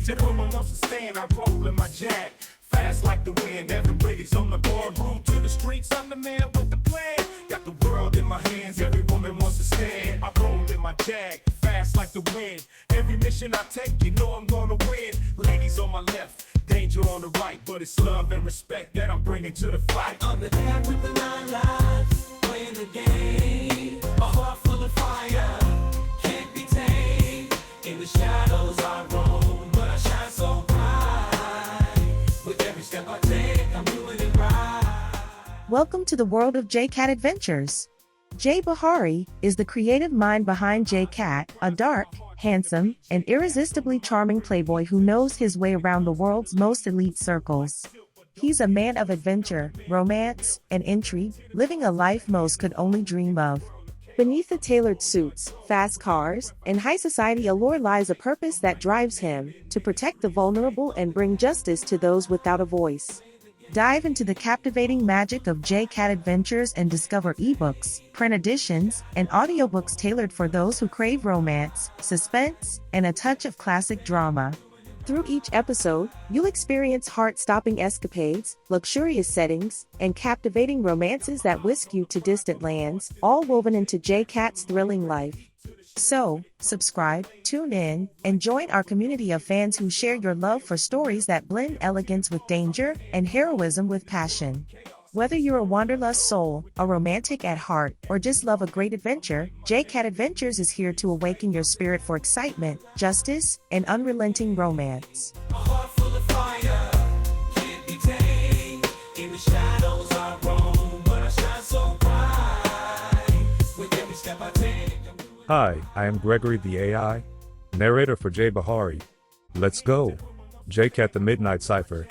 hands. Everyone wants to stand, I roll in my jack. Fast like the wind, everybody's on the board. Room to the streets, I'm the man with the plan. Got the world in my hands, every woman wants to stand. I roll in my jag, fast like the wind. Every mission I take, you know I'm gonna win. Ladies on my left, danger on the right. But it's love and respect that I'm bringing to the fight. I'm the dad with the 9 lives, playing the game. A heart full of fire, can't be tamed. In the shadows I roam, but I shine so bright. With every step I take, I'm doing it right. Welcome to the world of J-Cat Adventures. Jay Bahari is the creative mind behind J-Cat, a dark, handsome, and irresistibly charming playboy who knows his way around the world's most elite circles. He's a man of adventure, romance, and intrigue, living a life most could only dream of. Beneath the tailored suits, fast cars, and high society allure lies a purpose that drives him to protect the vulnerable and bring justice to those without a voice. Dive into the captivating magic of J-Cat Adventures and discover ebooks, print editions, and audiobooks tailored for those who crave romance, suspense, and a touch of classic drama. Through each episode, you'll experience heart-stopping escapades, luxurious settings, and captivating romances that whisk you to distant lands, all woven into J-Cat's thrilling life. So, subscribe, tune in, and join our community of fans who share your love for stories that blend elegance with danger and heroism with passion. Whether you're a wanderlust soul, a romantic at heart, or just love a great adventure, J-Cat Adventures is here to awaken your spirit for excitement, justice, and unrelenting romance. A heart full of fire, can't be tamed. In the shadows I roam, but I shine so bright. With every step I take. Hi, I am Gregory the AI, narrator for Jay Bahari. Let's go. J-Cat the Midnight Cipher.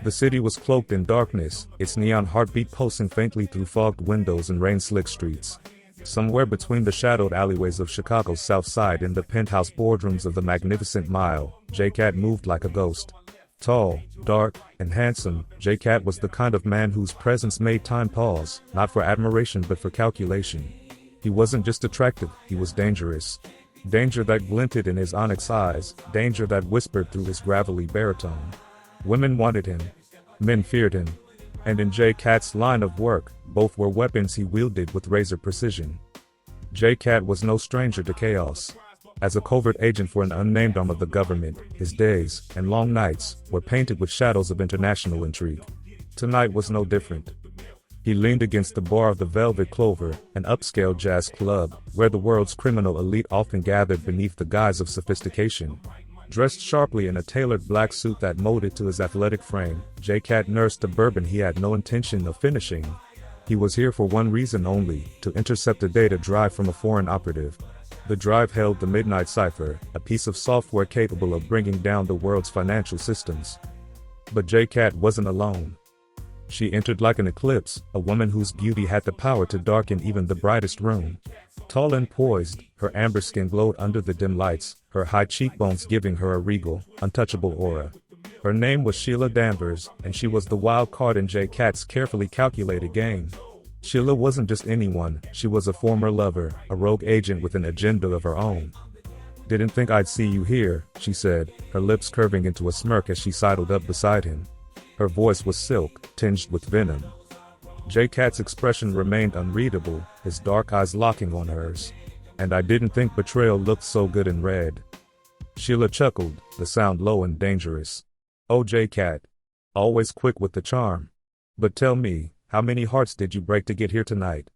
The city was cloaked in darkness, its neon heartbeat pulsing faintly through fogged windows and rain-slicked streets. Somewhere between the shadowed alleyways of Chicago's South Side and the penthouse boardrooms of the Magnificent Mile, J-Cat moved like a ghost. Tall, dark, and handsome, J-Cat was the kind of man whose presence made time pause, not for admiration but for calculation. He wasn't just attractive, he was dangerous. Danger that glinted in his onyx eyes, danger that whispered through his gravelly baritone. Women wanted him. Men feared him. And in J-Cat's line of work, both were weapons he wielded with razor precision. J-Cat was no stranger to chaos. As a covert agent for an unnamed arm of the government, his days, and long nights, were painted with shadows of international intrigue. Tonight was no different. He leaned against the bar of the Velvet Clover, an upscale jazz club, where the world's criminal elite often gathered beneath the guise of sophistication. Dressed sharply in a tailored black suit that molded to his athletic frame, J-Cat nursed a bourbon he had no intention of finishing. He was here for one reason only, to intercept a data drive from a foreign operative. The drive held the Midnight Cipher, a piece of software capable of bringing down the world's financial systems. But J-Cat wasn't alone. She entered like an eclipse, a woman whose beauty had the power to darken even the brightest room. Tall and poised, her amber skin glowed under the dim lights, her high cheekbones giving her a regal, untouchable aura. Her name was Sheila Danvers, and she was the wild card in J-Cat's carefully calculated game. Sheila wasn't just anyone, she was a former lover, a rogue agent with an agenda of her own. "Didn't think I'd see you here," she said, her lips curving into a smirk as she sidled up beside him. Her voice was silk, tinged with venom. J-Cat's expression remained unreadable, his dark eyes locking on hers. "And I didn't think betrayal looked so good in red." Sheila chuckled, the sound low and dangerous. "Oh J-Cat. Always quick with the charm. But tell me, how many hearts did you break to get here tonight?"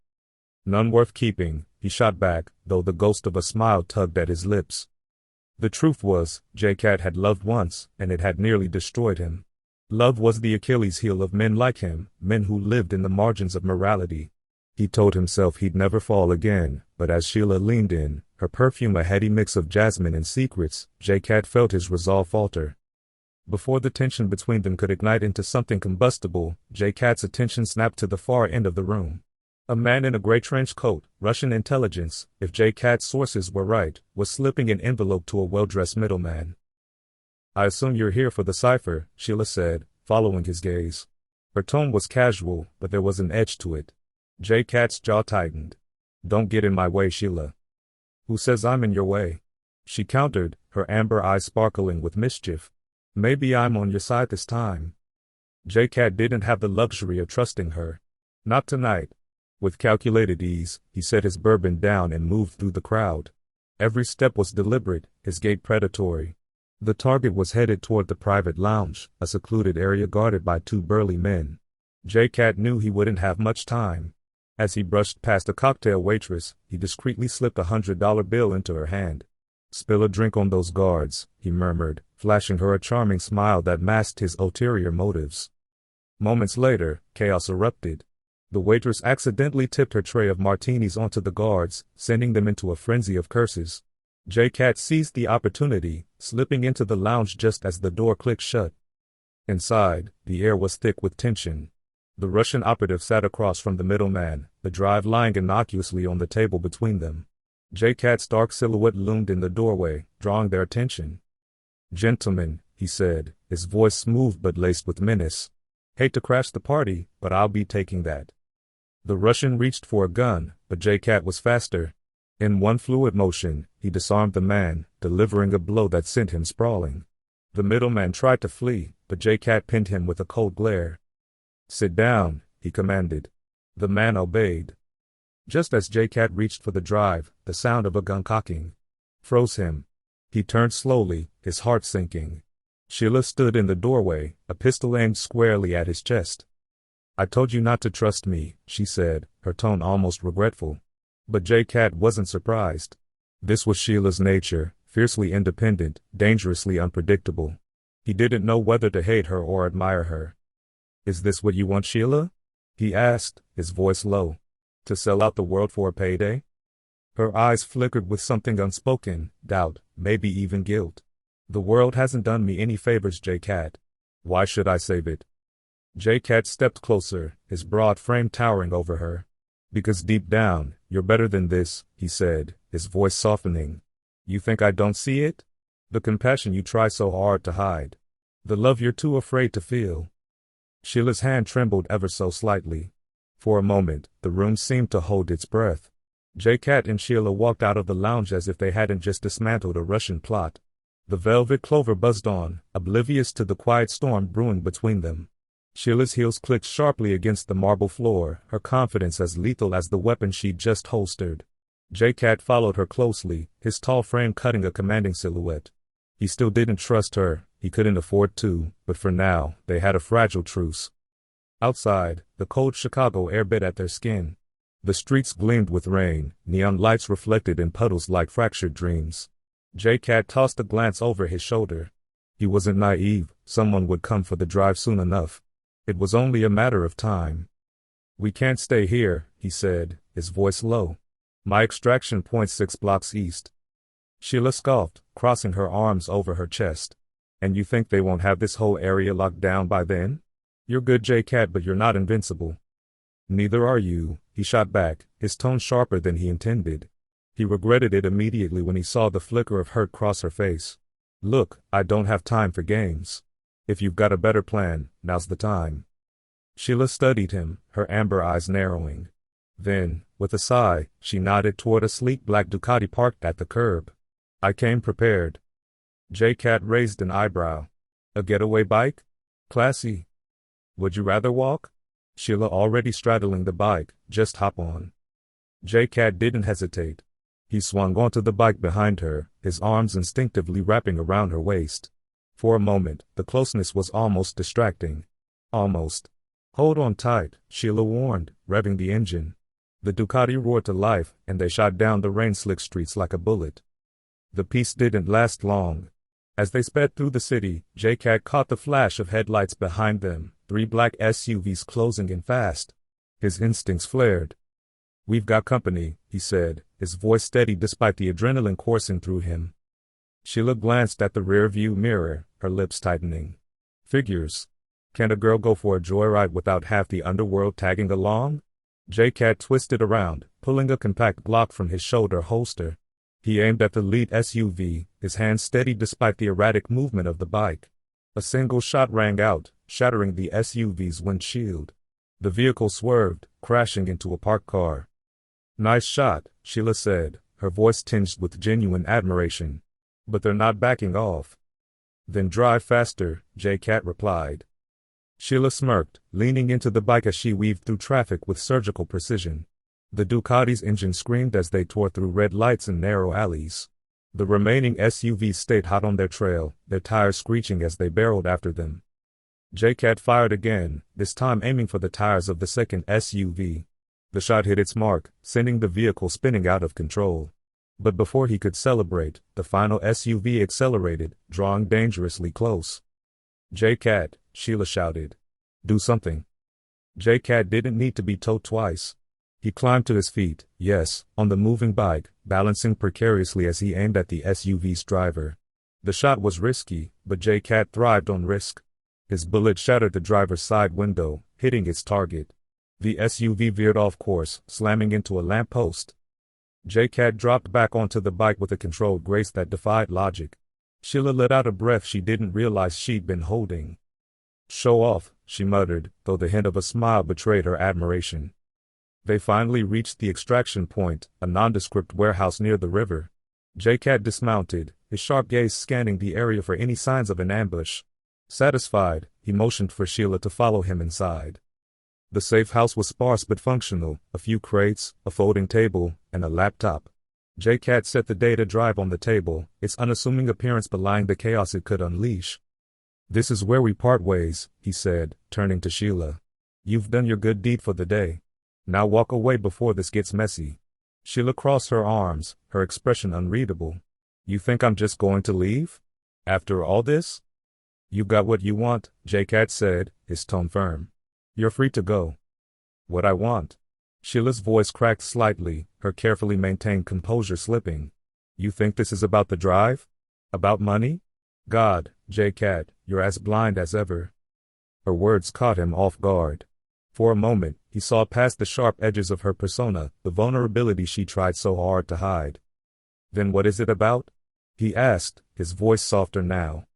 "None worth keeping," he shot back, though the ghost of a smile tugged at his lips. The truth was, J-Cat had loved once, and it had nearly destroyed him. Love was the Achilles heel of men like him, men who lived in the margins of morality. He told himself he'd never fall again, but as Sheila leaned in, her perfume a heady mix of jasmine and secrets, J-Cat felt his resolve falter. Before the tension between them could ignite into something combustible, J-Cat's attention snapped to the far end of the room. A man in a gray trench coat, Russian intelligence, if J-Cat's sources were right, was slipping an envelope to a well-dressed middleman. "I assume you're here for the cipher," Sheila said, following his gaze. Her tone was casual, but there was an edge to it. J-Cat's jaw tightened. "Don't get in my way, Sheila." "Who says I'm in your way?" She countered, her amber eyes sparkling with mischief. Maybe I'm on your side this time. J-Cat didn't have the luxury of trusting her. Not tonight. With calculated ease, he set his bourbon down and moved through the crowd. Every step was deliberate, his gait predatory. The target was headed toward the private lounge, a secluded area guarded by two burly men. J-Cat knew he wouldn't have much time. As he brushed past a cocktail waitress, he discreetly slipped $100 bill into her hand. "Spill a drink on those guards," he murmured, flashing her a charming smile that masked his ulterior motives. Moments later, chaos erupted. The waitress accidentally tipped her tray of martinis onto the guards, sending them into a frenzy of curses. J-Cat seized the opportunity, slipping into the lounge just as the door clicked shut. Inside, the air was thick with tension. The Russian operative sat across from the middleman, the drive lying innocuously on the table between them. J-Cat's dark silhouette loomed in the doorway, drawing their attention. "Gentlemen," he said, his voice smooth but laced with menace. "Hate to crash the party, but I'll be taking that." The Russian reached for a gun, but J-Cat was faster. In one fluid motion, he disarmed the man, delivering a blow that sent him sprawling. The middleman tried to flee, but J-Cat pinned him with a cold glare. "Sit down," he commanded. The man obeyed. Just as J-Cat reached for the drive, the sound of a gun cocking froze him. He turned slowly, his heart sinking. Sheila stood in the doorway, a pistol aimed squarely at his chest. "I told you not to trust me," she said, her tone almost regretful. But J-Cat wasn't surprised. This was Sheila's nature, fiercely independent, dangerously unpredictable. He didn't know whether to hate her or admire her. "Is this what you want, Sheila?" he asked, his voice low. "To sell out the world for a payday?" Her eyes flickered with something unspoken, doubt, maybe even guilt. "The world hasn't done me any favors, J-Cat. Why should I save it?" J-Cat stepped closer, his broad frame towering over her. "Because deep down, you're better than this," he said, his voice softening. "You think I don't see it? The compassion you try so hard to hide. The love you're too afraid to feel." Sheila's hand trembled ever so slightly. For a moment, the room seemed to hold its breath. J-Cat and Sheila walked out of the lounge as if they hadn't just dismantled a Russian plot. The Velvet Clover buzzed on, oblivious to the quiet storm brewing between them. Sheila's heels clicked sharply against the marble floor, her confidence as lethal as the weapon she'd just holstered. J-Cat followed her closely, his tall frame cutting a commanding silhouette. He still didn't trust her, he couldn't afford to, but for now, they had a fragile truce. Outside, the cold Chicago air bit at their skin. The streets gleamed with rain, neon lights reflected in puddles like fractured dreams. J-Cat tossed a glance over his shoulder. He wasn't naive, someone would come for the drive soon enough. It was only a matter of time. "We can't stay here," he said, his voice low. "My extraction point 6 blocks east." Sheila scoffed, crossing her arms over her chest. "And you think they won't have this whole area locked down by then? You're good, J-Cat, but you're not invincible." "Neither are you," he shot back, his tone sharper than he intended. He regretted it immediately when he saw the flicker of hurt cross her face. "Look, I don't have time for games. If you've got a better plan, now's the time." Sheila studied him, her amber eyes narrowing. Then, with a sigh, she nodded toward a sleek black Ducati parked at the curb. "I came prepared." J-Cat raised an eyebrow. "A getaway bike? Classy. Would you rather walk?" Sheila already straddling the bike, "Just hop on." J-Cat didn't hesitate. He swung onto the bike behind her, his arms instinctively wrapping around her waist. For a moment, the closeness was almost distracting. Almost. "Hold on tight," Sheila warned, revving the engine. The Ducati roared to life, and they shot down the rain-slick streets like a bullet. The peace didn't last long. As they sped through the city, J-Cat caught the flash of headlights behind them, 3 black SUVs closing in fast. His instincts flared. "We've got company," he said, his voice steady despite the adrenaline coursing through him. Sheila glanced at the rear-view mirror, her lips tightening. "Figures. Can a girl go for a joyride without half the underworld tagging along?" J-Cat twisted around, pulling a compact Glock from his shoulder holster. He aimed at the lead SUV, his hand steady despite the erratic movement of the bike. A single shot rang out, shattering the SUV's windshield. The vehicle swerved, crashing into a parked car. "Nice shot," Sheila said, her voice tinged with genuine admiration. But they're not backing off. Then drive faster, J-Cat replied. Sheila smirked, leaning into the bike as she weaved through traffic with surgical precision. The Ducati's engine screamed as they tore through red lights and narrow alleys. The remaining SUVs stayed hot on their trail, their tires screeching as they barreled after them. J-Cat fired again, this time aiming for the tires of the second SUV. The shot hit its mark, sending the vehicle spinning out of control. But before he could celebrate, the final SUV accelerated, drawing dangerously close. J-Cat, Sheila shouted. Do something. J-Cat didn't need to be told twice. He climbed to his feet, yes, on the moving bike, balancing precariously as he aimed at the SUV's driver. The shot was risky, but J-Cat thrived on risk. His bullet shattered the driver's side window, hitting its target. The SUV veered off course, slamming into a lamppost. J-Cat dropped back onto the bike with a controlled grace that defied logic. Sheila let out a breath she didn't realize she'd been holding. Show off, she muttered, though the hint of a smile betrayed her admiration. They finally reached the extraction point, a nondescript warehouse near the river. J-Cat dismounted, his sharp gaze scanning the area for any signs of an ambush. Satisfied, he motioned for Sheila to follow him inside. The safe house was sparse but functional, a few crates, a folding table, and a laptop. J-Cat set the data drive on the table, its unassuming appearance belying the chaos it could unleash. This is where we part ways, he said, turning to Sheila. You've done your good deed for the day. Now walk away before this gets messy. Sheila crossed her arms, her expression unreadable. You think I'm just going to leave? After all this? You got what you want, J-Cat said, his tone firm. You're free to go. What I want? Sheila's voice cracked slightly, her carefully maintained composure slipping. You think this is about the drive? About money? God, J-Cat, you're as blind as ever. Her words caught him off guard. For a moment, he saw past the sharp edges of her persona, the vulnerability she tried so hard to hide. Then what is it about? He asked, his voice softer now.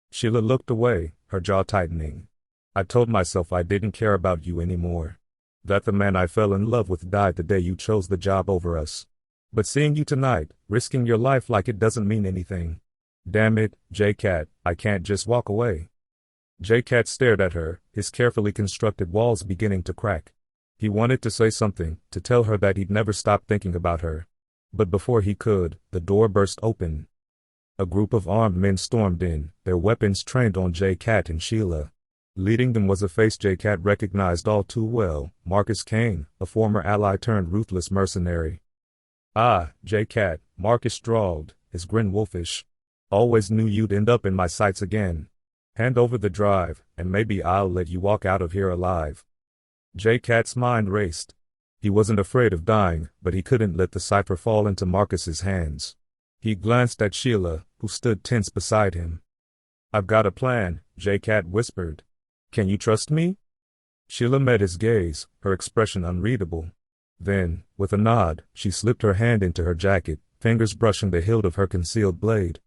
Sheila looked away, her jaw tightening. I told myself I didn't care about you anymore. That the man I fell in love with died the day you chose the job over us. But seeing you tonight, risking your life like it doesn't mean anything. Damn it, J-Cat, I can't just walk away. J-Cat stared at her, his carefully constructed walls beginning to crack. He wanted to say something, to tell her that he'd never stop thinking about her. But before he could, the door burst open. A group of armed men stormed in, their weapons trained on J-Cat and Sheila. Leading them was a face J-Cat recognized all too well, Marcus Kane, a former ally turned ruthless mercenary. Ah, J-Cat, Marcus drawled, his grin wolfish. Always knew you'd end up in my sights again. Hand over the drive, and maybe I'll let you walk out of here alive. J-Cat's mind raced. He wasn't afraid of dying, but he couldn't let the cipher fall into Marcus's hands. He glanced at Sheila, who stood tense beside him. I've got a plan, J-Cat whispered. Can you trust me? Sheila met his gaze, her expression unreadable. Then, with a nod, she slipped her hand into her jacket, fingers brushing the hilt of her concealed blade.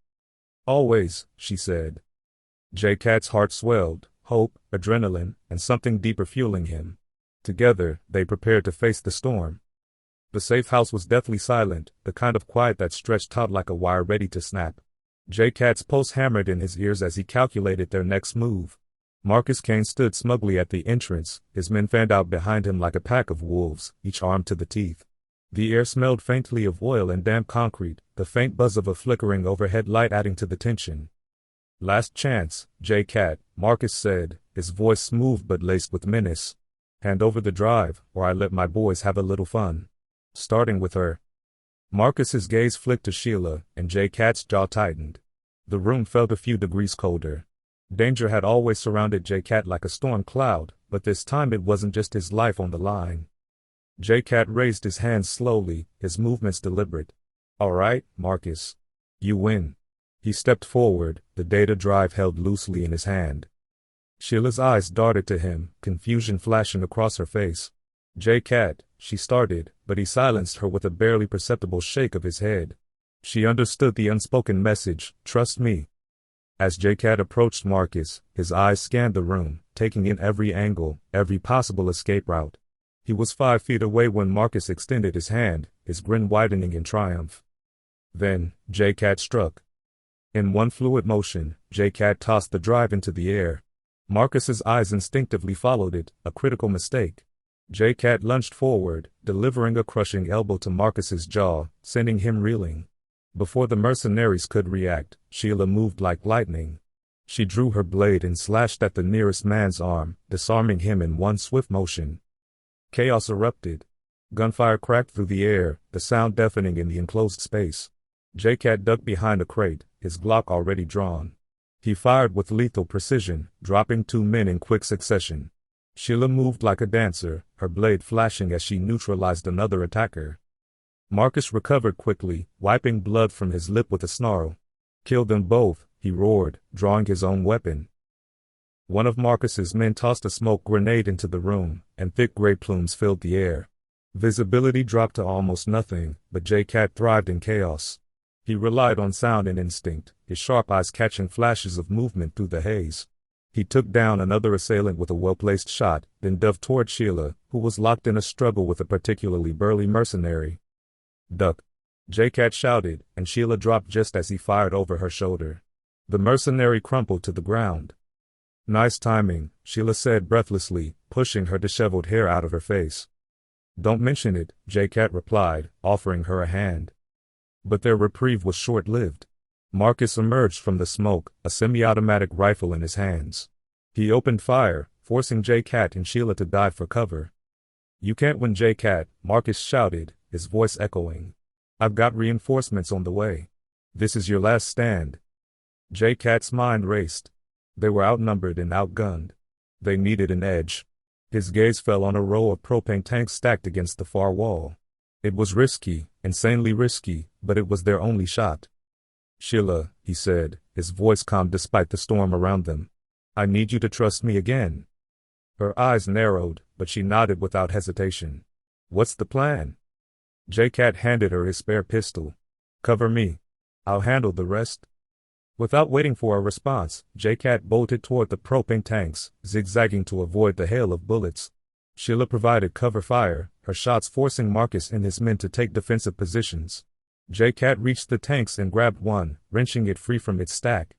Always, she said. J-Cat's heart swelled, hope, adrenaline, and something deeper fueling him. Together, they prepared to face the storm. The safe house was deathly silent, the kind of quiet that stretched taut like a wire ready to snap. J-Cat's pulse hammered in his ears as he calculated their next move. Marcus Kane stood smugly at the entrance, his men fanned out behind him like a pack of wolves, each armed to the teeth. The air smelled faintly of oil and damp concrete, the faint buzz of a flickering overhead light adding to the tension. Last chance, J-Cat, Marcus said, his voice smooth but laced with menace. Hand over the drive, or I let my boys have a little fun. Starting with her. Marcus's gaze flicked to Sheila, and J-Cat's jaw tightened. The room felt a few degrees colder. Danger had always surrounded J-Cat like a storm cloud, but this time it wasn't just his life on the line. J-Cat raised his hands slowly, his movements deliberate. All right, Marcus. You win. He stepped forward, the data drive held loosely in his hand. Sheila's eyes darted to him, confusion flashing across her face. J-Cat, she started, but he silenced her with a barely perceptible shake of his head. She understood the unspoken message, trust me. As J-Cat approached Marcus, his eyes scanned the room, taking in every angle, every possible escape route. He was 5 feet away when Marcus extended his hand, his grin widening in triumph. Then, J-Cat struck. In one fluid motion, J-Cat tossed the drive into the air. Marcus's eyes instinctively followed it, a critical mistake. J-Cat lunged forward, delivering a crushing elbow to Marcus's jaw, sending him reeling. Before the mercenaries could react, Sheila moved like lightning. She drew her blade and slashed at the nearest man's arm, disarming him in one swift motion. Chaos erupted. Gunfire cracked through the air, the sound deafening in the enclosed space. J-Cat ducked behind a crate, his Glock already drawn. He fired with lethal precision, dropping 2 men in quick succession. Sheila moved like a dancer, her blade flashing as she neutralized another attacker. Marcus recovered quickly, wiping blood from his lip with a snarl. "Kill them both," he roared, drawing his own weapon. One of Marcus's men tossed a smoke grenade into the room, and thick gray plumes filled the air. Visibility dropped to almost nothing, but J-Cat thrived in chaos. He relied on sound and instinct, his sharp eyes catching flashes of movement through the haze. He took down another assailant with a well-placed shot, then dove toward Sheila, who was locked in a struggle with a particularly burly mercenary. "Duck!" J-Cat shouted, and Sheila dropped just as he fired over her shoulder. The mercenary crumpled to the ground. "Nice timing," Sheila said breathlessly, pushing her disheveled hair out of her face. "Don't mention it," J-Cat replied, offering her a hand. But their reprieve was short-lived. Marcus emerged from the smoke, a semi-automatic rifle in his hands. He opened fire, forcing J-Cat and Sheila to dive for cover. "You can't win, J-Cat," Marcus shouted, his voice echoing. "I've got reinforcements on the way. This is your last stand." J-Cat's mind raced. They were outnumbered and outgunned. They needed an edge. His gaze fell on a row of propane tanks stacked against the far wall. It was risky, insanely risky, but it was their only shot. "Sheila," he said, his voice calm despite the storm around them. "I need you to trust me again." Her eyes narrowed, but she nodded without hesitation. "What's the plan?" J-Cat handed her his spare pistol. "Cover me. I'll handle the rest." Without waiting for a response, J-Cat bolted toward the propane tanks, zigzagging to avoid the hail of bullets. Sheila provided cover fire, her shots forcing Marcus and his men to take defensive positions. J-Cat reached the tanks and grabbed one, wrenching it free from its stack.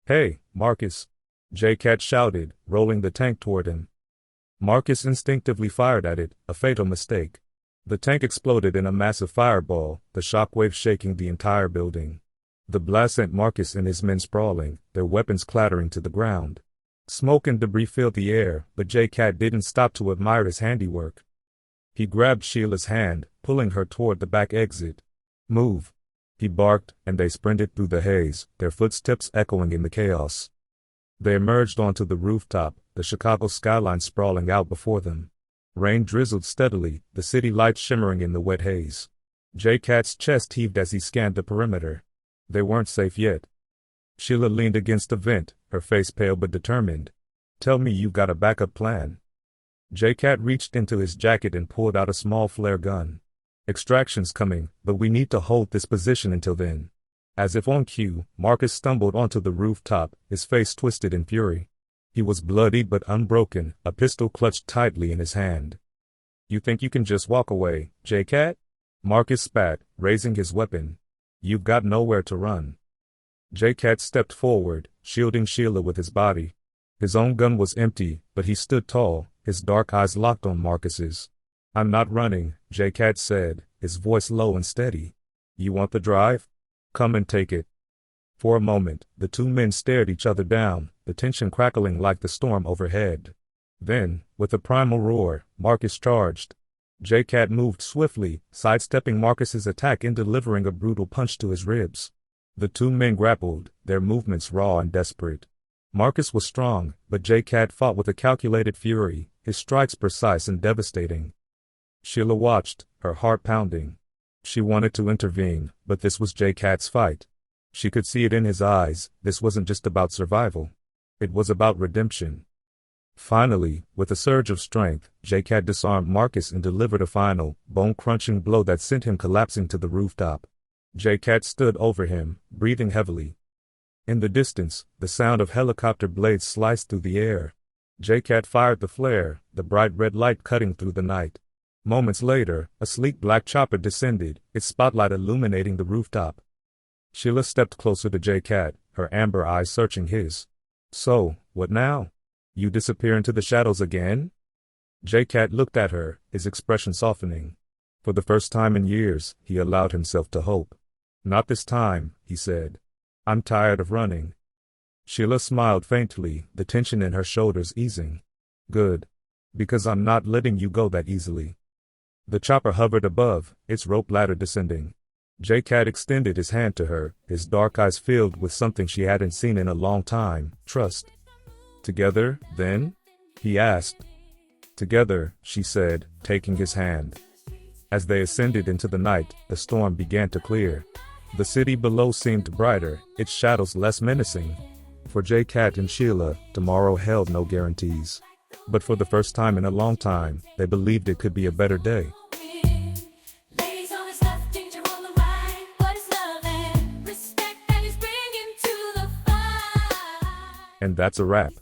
"Hey, Marcus!" J-Cat shouted, rolling the tank toward him. Marcus instinctively fired at it, a fatal mistake. The tank exploded in a massive fireball, the shockwave shaking the entire building. The blast sent Marcus and his men sprawling, their weapons clattering to the ground. Smoke and debris filled the air, but J-Cat didn't stop to admire his handiwork. He grabbed Sheila's hand, pulling her toward the back exit. "Move!" he barked, and they sprinted through the haze, their footsteps echoing in the chaos. They emerged onto the rooftop, the Chicago skyline sprawling out before them. Rain drizzled steadily, the city lights shimmering in the wet haze. J-Cat's chest heaved as he scanned the perimeter. They weren't safe yet. Sheila leaned against a vent, her face pale but determined. "Tell me you've got a backup plan." J-Cat reached into his jacket and pulled out a small flare gun. "Extraction's coming, but we need to hold this position until then." As if on cue, Marcus stumbled onto the rooftop, his face twisted in fury. He was bloodied but unbroken, a pistol clutched tightly in his hand. "You think you can just walk away, J-Cat?" Marcus spat, raising his weapon. "You've got nowhere to run." J-Cat stepped forward, shielding Sheila with his body. His own gun was empty, but he stood tall, his dark eyes locked on Marcus's. "I'm not running," J-Cat said, his voice low and steady. "You want the drive? Come and take it." For a moment, the two men stared each other down, the tension crackling like the storm overhead. Then, with a primal roar, Marcus charged. J-Cat moved swiftly, sidestepping Marcus's attack and delivering a brutal punch to his ribs. The two men grappled, their movements raw and desperate. Marcus was strong, but J-Cat fought with a calculated fury, his strikes precise and devastating. Sheila watched, her heart pounding. She wanted to intervene, but this was J-Cat's fight. She could see it in his eyes, this wasn't just about survival. It was about redemption. Finally, with a surge of strength, J-Cat disarmed Marcus and delivered a final, bone-crunching blow that sent him collapsing to the rooftop. J-Cat stood over him, breathing heavily. In the distance, the sound of helicopter blades sliced through the air. J-Cat fired the flare, the bright red light cutting through the night. Moments later, a sleek black chopper descended, its spotlight illuminating the rooftop. Sheila stepped closer to J-Cat, her amber eyes searching his. So, what now? You disappear into the shadows again? J-Cat looked at her, his expression softening. For the first time in years, he allowed himself to hope. Not this time, he said. I'm tired of running. Sheila smiled faintly, the tension in her shoulders easing. Good. Because I'm not letting you go that easily. The chopper hovered above, its rope ladder descending. J-Cat extended his hand to her, his dark eyes filled with something she hadn't seen in a long time, trust. Together, then? He asked. Together, she said, taking his hand. As they ascended into the night, the storm began to clear. The city below seemed brighter, its shadows less menacing. For J-Cat and Sheila, tomorrow held no guarantees. But for the first time in a long time, they believed it could be a better day. And that's a wrap.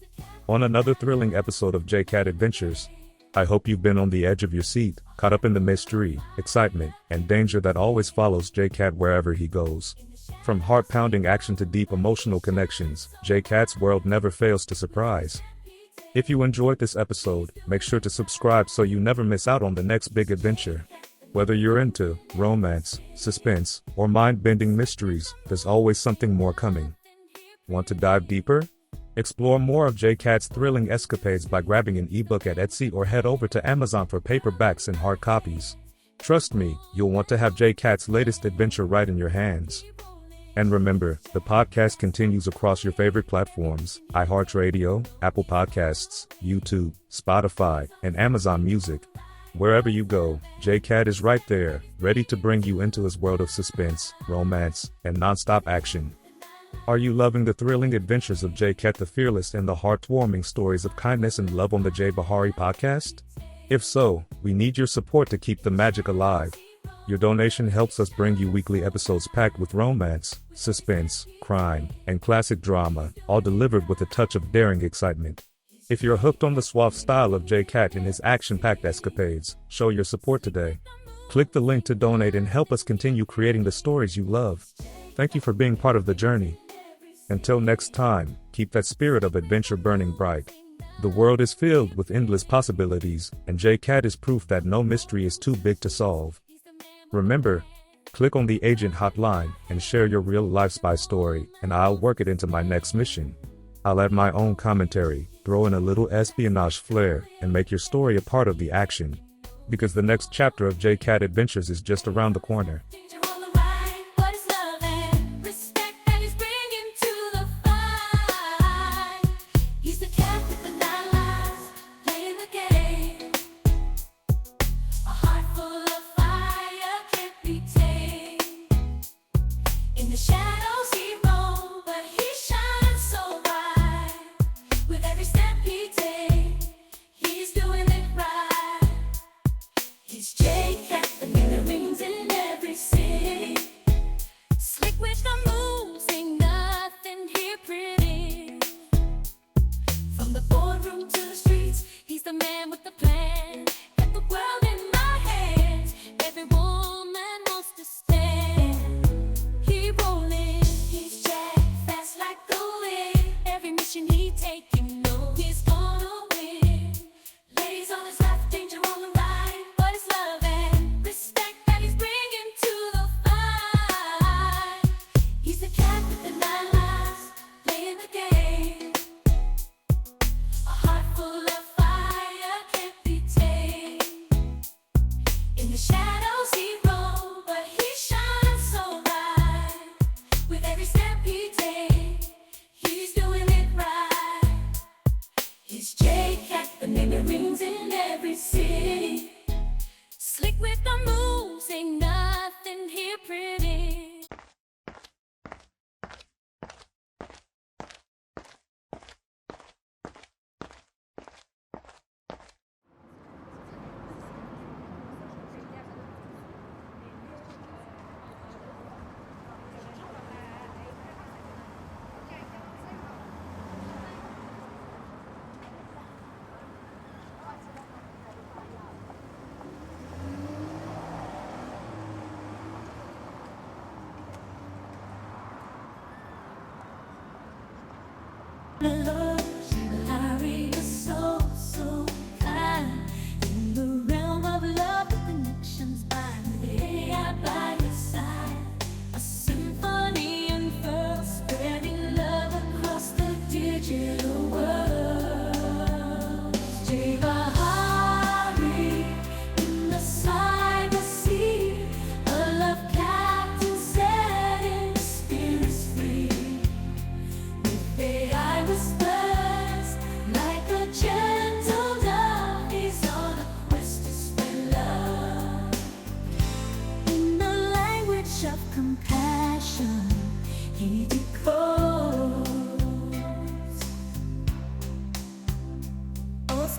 On another thrilling episode of J-Cat Adventures. I hope you've been on the edge of your seat, caught up in the mystery, excitement, and danger that always follows J-Cat wherever he goes. From heart-pounding action to deep emotional connections, J-Cat's world never fails to surprise. If you enjoyed this episode, make sure to subscribe so you never miss out on the next big adventure. Whether you're into romance, suspense, or mind-bending mysteries, there's always something more coming. Want to dive deeper? Explore more of J-Cat's thrilling escapades by grabbing an ebook at Etsy or head over to Amazon for paperbacks and hard copies. Trust me, you'll want to have J-Cat's latest adventure right in your hands. And remember, the podcast continues across your favorite platforms: iHeartRadio, Apple Podcasts, YouTube, Spotify, and Amazon Music. Wherever you go, J-Cat is right there, ready to bring you into his world of suspense, romance, and non-stop action. Are you loving the thrilling adventures of J-Cat the Fearless and the heartwarming stories of kindness and love on the J Bahari podcast? If so, we need your support to keep the magic alive. Your donation helps us bring you weekly episodes packed with romance, suspense, crime, and classic drama, all delivered with a touch of daring excitement. If you're hooked on the suave style of J-Cat and his action-packed escapades, show your support today. Click the link to donate and help us continue creating the stories you love. Thank you for being part of the journey. Until next time, keep that spirit of adventure burning bright. The world is filled with endless possibilities, and J-Cat is proof that no mystery is too big to solve. Remember, click on the agent hotline and share your real-life spy story, and I'll work it into my next mission. I'll add my own commentary, throw in a little espionage flair, and make your story a part of the action. Because the next chapter of J-Cat Adventures is just around the corner.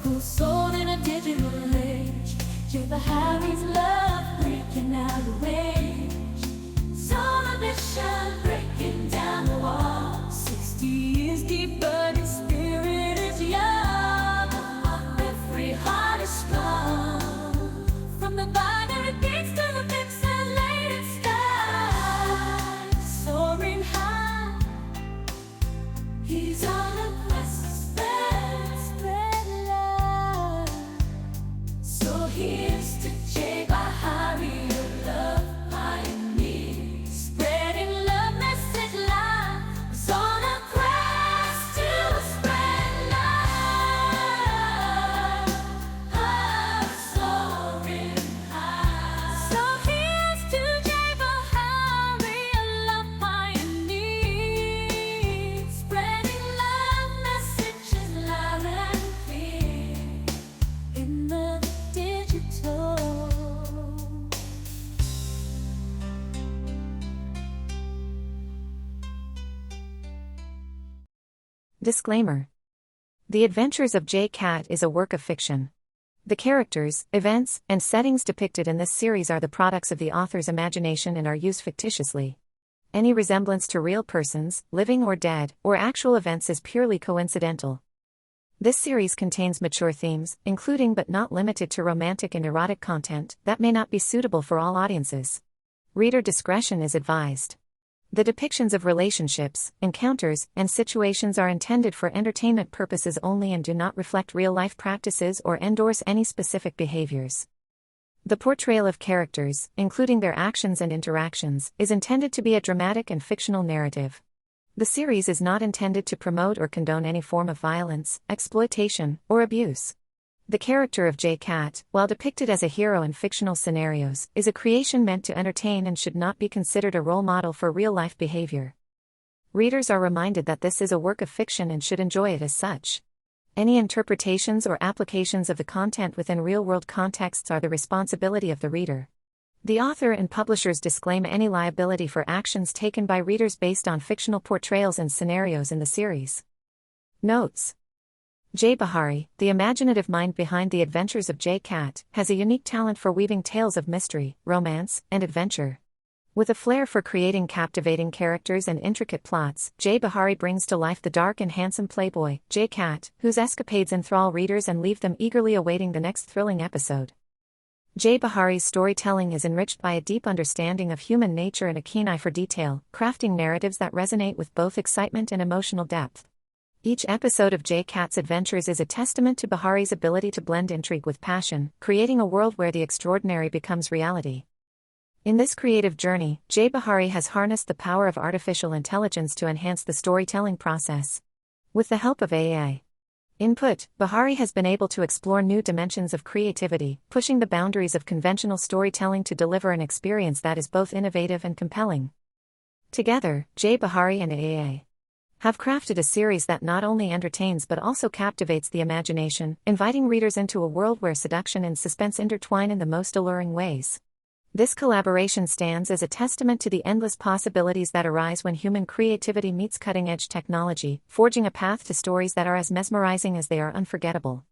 school soul in a digital age. Jay Bahari's love breaking out of range. Solar mission breaking down the wall. 60 years deep, but his spirit is young. Every heart is strong. From the binary gates to the pixelated sky, soaring high, he's on a quest to spread love. So here's to Jay Bahari, a love pioneer, spreading love message live. He's on a quest to spread love, soaring high. So here's to Jay Bahari, a love pioneer, spreading love messages loud and clear in the digital. Disclaimer. The Adventures of Jay Cat is a work of fiction. The characters, events, and settings depicted in this series are the products of the author's imagination and are used fictitiously. Any resemblance to real persons, living or dead, or actual events is purely coincidental. This series contains mature themes, including but not limited to romantic and erotic content, that may not be suitable for all audiences. Reader discretion is advised. The depictions of relationships, encounters, and situations are intended for entertainment purposes only and do not reflect real-life practices or endorse any specific behaviors. The portrayal of characters, including their actions and interactions, is intended to be a dramatic and fictional narrative. The series is not intended to promote or condone any form of violence, exploitation, or abuse. The character of Jay Cat, while depicted as a hero in fictional scenarios, is a creation meant to entertain and should not be considered a role model for real-life behavior. Readers are reminded that this is a work of fiction and should enjoy it as such. Any interpretations or applications of the content within real-world contexts are the responsibility of the reader. The author and publishers disclaim any liability for actions taken by readers based on fictional portrayals and scenarios in the series. Notes. Jay Bahari, the imaginative mind behind The Adventures of Jay Cat, has a unique talent for weaving tales of mystery, romance, and adventure. With a flair for creating captivating characters and intricate plots, Jay Bahari brings to life the dark and handsome playboy, Jay Cat, whose escapades enthrall readers and leave them eagerly awaiting the next thrilling episode. Jay Bahari's storytelling is enriched by a deep understanding of human nature and a keen eye for detail, crafting narratives that resonate with both excitement and emotional depth. Each episode of Jay Cat's adventures is a testament to Bahari's ability to blend intrigue with passion, creating a world where the extraordinary becomes reality. In this creative journey, Jay Bahari has harnessed the power of artificial intelligence to enhance the storytelling process. With the help of AI input, Bahari has been able to explore new dimensions of creativity, pushing the boundaries of conventional storytelling to deliver an experience that is both innovative and compelling. Together, Jay Bahari and AI have crafted a series that not only entertains but also captivates the imagination, inviting readers into a world where seduction and suspense intertwine in the most alluring ways. This collaboration stands as a testament to the endless possibilities that arise when human creativity meets cutting-edge technology, forging a path to stories that are as mesmerizing as they are unforgettable.